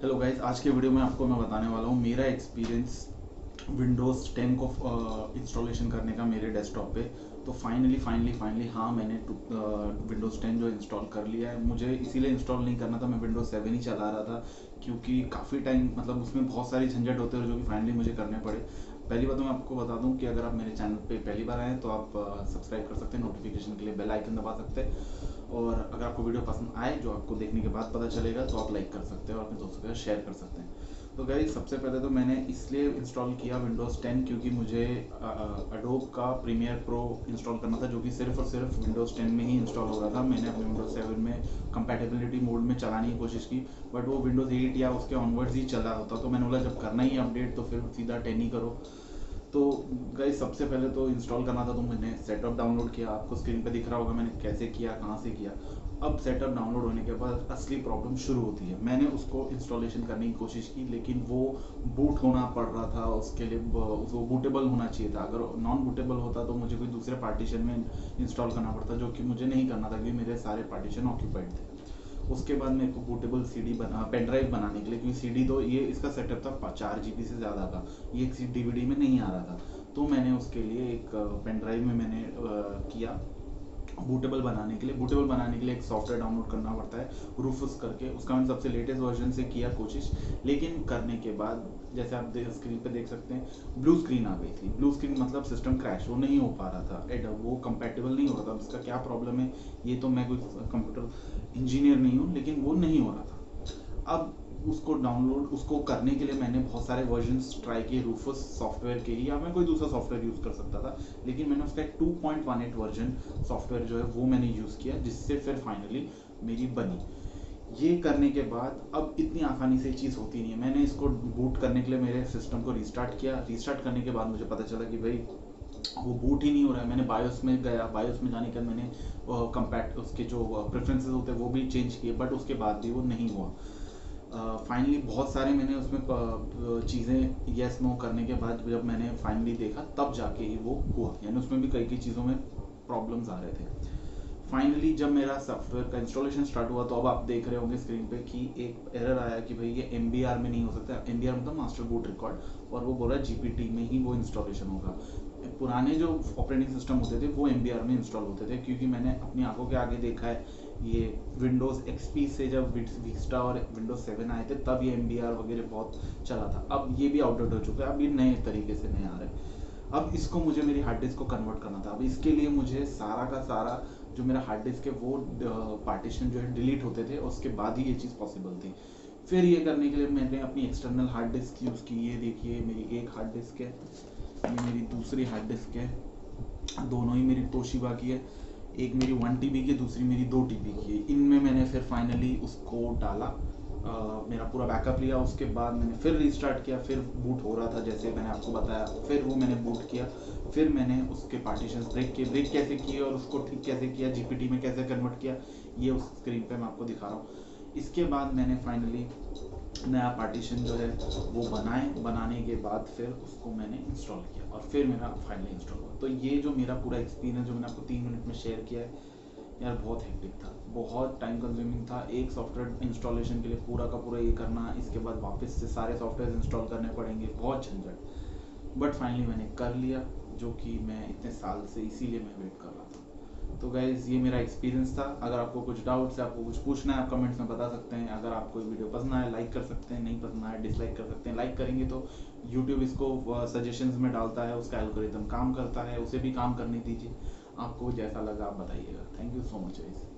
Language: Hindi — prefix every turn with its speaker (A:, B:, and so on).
A: हेलो गाइस, आज के वीडियो में आपको मैं बताने वाला हूँ मेरा एक्सपीरियंस विंडोज़ 10 को इंस्टॉलेशन करने का मेरे डेस्कटॉप पे। तो फाइनली हाँ, मैंने विंडोज़ 10 जो इंस्टॉल कर लिया है। मुझे इसीलिए इंस्टॉल नहीं करना था, मैं विंडोज़ 7 ही चला रहा था क्योंकि काफ़ी टाइम मतलब उसमें बहुत सारी झंझट होते हैं जो कि फाइनली मुझे करने पड़े। पहली बात तो मैं आपको बता दूं कि अगर आप मेरे चैनल पे पहली बार आए तो आप सब्सक्राइब कर सकते हैं, नोटिफिकेशन के लिए बेल आइकन दबा सकते हैं, और अगर आपको वीडियो पसंद आए जो आपको देखने के बाद पता चलेगा तो आप लाइक कर सकते हैं और अपने दोस्तों के साथ शेयर कर सकते हैं। तो गाइस, सबसे पहले तो मैंने इसलिए इंस्टॉल किया विंडोज़ 10 क्योंकि मुझे अडोब का प्रीमियर प्रो इंस्टॉल करना था, जो कि सिर्फ और सिर्फ विंडोज़ 10 में ही इंस्टॉल हो रहा था। मैंने अपने विंडोज़ 7 में कंपैटिबिलिटी मोड में चलाने की कोशिश की, बट वो विंडोज़ 8 या उसके ऑनवर्ड्स ही चला होता। तो मैंने बोला जब करना ही अपडेट तो फिर सीधा 10 ही करो। तो गाइस, सबसे पहले तो इंस्टॉल करना था तो मैंने सेटअप डाउनलोड किया। आपको स्क्रीन पे दिख रहा होगा मैंने कैसे किया, कहाँ से किया। अब सेटअप डाउनलोड होने के बाद असली प्रॉब्लम शुरू होती है। मैंने उसको इंस्टॉलेशन करने की कोशिश की, लेकिन वो बूट होना पड़ रहा था। उसके लिए वो बूटेबल होना चाहिए था। अगर नॉन बूटेबल होता तो मुझे कोई दूसरे पार्टीशन में इंस्टॉल करना पड़ता, जो कि मुझे नहीं करना था क्योंकि मेरे सारे पार्टीशन ऑक्यूपाइड थे। उसके बाद मेरे को बूटेबल सीडी बना पेन ड्राइव बनाने के लिए, क्योंकि सीडी तो ये इसका सेटअप था 4 GB से ज़्यादा का, ये एक डीवीडी में नहीं आ रहा था। तो मैंने उसके लिए एक पेन ड्राइव में मैंने किया बूटेबल बनाने के लिए एक सॉफ्टवेयर डाउनलोड करना पड़ता है, रूफस करके। उसका मैंने सबसे लेटेस्ट वर्जन से किया कोशिश, लेकिन करने के बाद जैसे आप स्क्रीन पे देख सकते हैं ब्लू स्क्रीन आ गई थी। ब्लू स्क्रीन मतलब सिस्टम क्रैश, वो नहीं हो पा रहा था, वो कंपैटिबल नहीं हो रहा था। इसका क्या प्रॉब्लम है ये तो मैं कोई कंप्यूटर इंजीनियर नहीं हूँ, लेकिन वो नहीं हो रहा था। अब उसको करने के लिए मैंने बहुत सारे वर्जन्स ट्राई किए रूफस सॉफ्टवेयर के ही, या मैं कोई दूसरा सॉफ्टवेयर यूज़ कर सकता था, लेकिन मैंने उसका एक 2.18 वर्जन सॉफ्टवेयर जो है वो मैंने यूज़ किया, जिससे फिर फाइनली मेरी बनी। ये करने के बाद अब इतनी आसानी से चीज़ होती नहीं है। मैंने इसको बूट करने के लिए मेरे सिस्टम को रीस्टार्ट किया। रीस्टार्ट करने के बाद मुझे पता चला कि भाई वो बूट ही नहीं हो रहा है। मैंने बायोस में गया, बायोस में जाने के बाद मैंने कंपैक्ट उसके जो प्रेफरेंसेस होते हैं वो भी चेंज किए, बट उसके बाद भी वो नहीं हुआ। फाइनली बहुत सारे मैंने उसमें चीज़ें येस नो करने के बाद जब मैंने फाइनली देखा तब जाके ही वो हुआ, यानी उसमें भी कई कई चीज़ों में प्रॉब्लम्स आ रहे थे। फाइनली जब मेरा सॉफ्टवेयर का इंस्टॉलेशन स्टार्ट हुआ तो अब आप देख रहे होंगे स्क्रीन पे कि एक एरर आया कि भाई ये MBR में नहीं हो सकता। MBR मतलब मास्टर बूट रिकॉर्ड, और वो बोल रहा है GPT में ही वो इंस्टॉलेशन होगा। पुराने जो ऑपरेटिंग सिस्टम होते थे वो MBR में इंस्टॉल होते थे, क्योंकि मैंने अपनी आंखों के आगे देखा है ये विंडोज़ XP से जब विस्टा और विंडोज़ 7 आए थे तब ये MBR वगैरह बहुत चला था। अब ये भी आउटडेट हो चुका है, अब ये नए तरीके से नए आ रहे हैं। अब इसको मुझे मेरी हार्ड डिस्क को कन्वर्ट करना था। अब इसके लिए मुझे सारा का सारा जो मेरा हार्ड डिस्क है वो पार्टीशन जो है डिलीट होते थे, उसके बाद ही ये चीज़ पॉसिबल थी। फिर ये करने के लिए मैंने अपनी एक्सटर्नल हार्ड डिस्क यूज़ की। ये देखिए मेरी एक हार्ड डिस्क है, ये मेरी दूसरी हार्ड डिस्क है, दोनों ही मेरी तोशिबा की है। एक मेरी 1 TB की है, दूसरी मेरी 2 TB की है। इनमें मैंने फिर फाइनली उसको डाला, मेरा पूरा बैकअप लिया। उसके बाद मैंने फिर रीस्टार्ट किया, फिर बूट हो रहा था जैसे मैंने आपको बताया, फिर वो मैंने बूट किया। फिर मैंने उसके पार्टीशन ब्रेक कैसे किए और उसको ठीक कैसे किया, GPT में कैसे कन्वर्ट किया, ये उस स्क्रीन पे मैं आपको दिखा रहा हूँ। इसके बाद मैंने फाइनली नया पार्टीशन जो है वो बनाने के बाद फिर उसको मैंने इंस्टॉल किया और फिर मेरा फाइनली इंस्टॉल हुआ। तो ये जो मेरा पूरा एक्सपीरियंस जो मैंने आपको 3 मिनट में शेयर किया है यार, बहुत हेक्टिक था, बहुत टाइम कंज्यूमिंग था। एक सॉफ्टवेयर इंस्टॉलेशन के लिए पूरा का पूरा ये करना, इसके बाद वापस से सारे सॉफ्टवेयर इंस्टॉल करने पड़ेंगे, बहुत झंझट। बट फाइनली मैंने कर लिया, जो कि मैं इतने साल से इसीलिए मैं वेट कर रहा था। तो गाइज़, ये मेरा एक्सपीरियंस था। अगर आपको कुछ डाउट्स है, आपको कुछ पूछना है, आप कमेंट्स में बता सकते हैं। अगर आपको वीडियो पसंद आए लाइक कर सकते हैं, नहीं पसंद आए डिसलाइक कर सकते हैं। लाइक करेंगे तो यूट्यूब इसको सजेशंस में डालता है, उसका एल्गोरिथम काम करता है, उसे भी काम करने दीजिए। आपको जैसा लगा आप बताइएगा। Thank you so much guys.